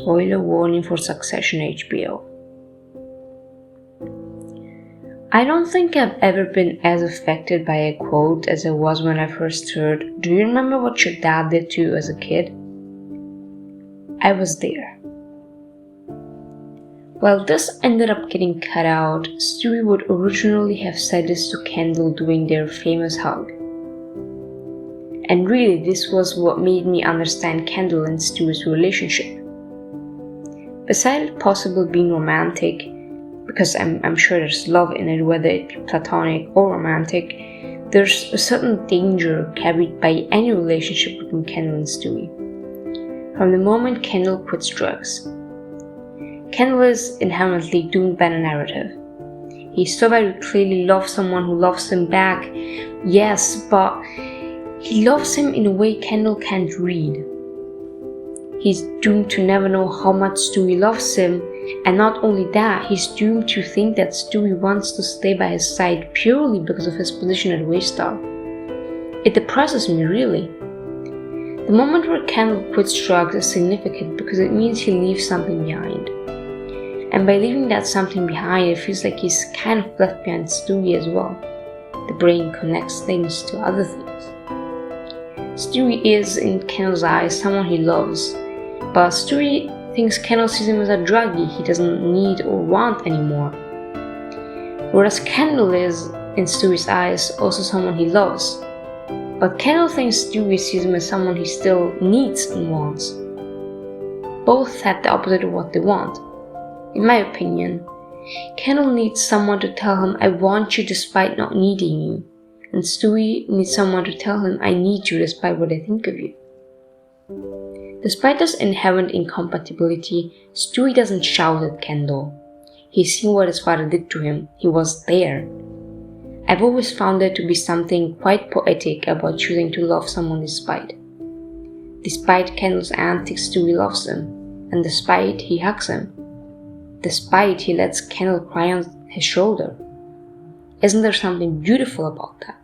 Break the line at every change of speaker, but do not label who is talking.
Spoiler warning for Succession HBO. I don't think I've ever been as affected by a quote as I was when I first heard, "Do you remember what your dad did to you as a kid?" I was there. While this ended up getting cut out, Stewy would originally have said this to Kendall during their famous hug. And really, this was what made me understand Kendall and Stewy's relationship. Besides possibly being romantic, because I'm sure there's love in it, whether it be platonic or romantic, there's a certain danger carried by any relationship between Kendall and Stewy. From the moment Kendall quits drugs, Kendall is inherently doomed by the narrative. He's so very clearly loves someone who loves him back, yes, but he loves him in a way Kendall can't read. He's doomed to never know how much Stewy loves him, and not only that, he's doomed to think that Stewy wants to stay by his side purely because of his position at Waystar. It depresses me, really. The moment where Kendall quits drugs is significant because it means he leaves something behind. And by leaving that something behind, it feels like he's kind of left behind Stewy as well. The brain connects things to other things. Stewy is, in Kendall's eyes, someone he loves, but Stewy thinks Kendall sees him as a druggie he doesn't need or want anymore. Whereas Kendall is, in Stewy's eyes, also someone he loves. But Kendall thinks Stewy sees him as someone he still needs and wants. Both have the opposite of what they want. In my opinion, Kendall needs someone to tell him, "I want you despite not needing you." And Stewy needs someone to tell him, "I need you despite what I think of you." Despite this inherent incompatibility, Stewy doesn't shout at Kendall. He's seen what his father did to him. He was there. I've always found there to be something quite poetic about choosing to love someone despite. Despite Kendall's antics, Stewy loves him. And despite he hugs him. Despite he lets Kendall cry on his shoulder. Isn't there something beautiful about that?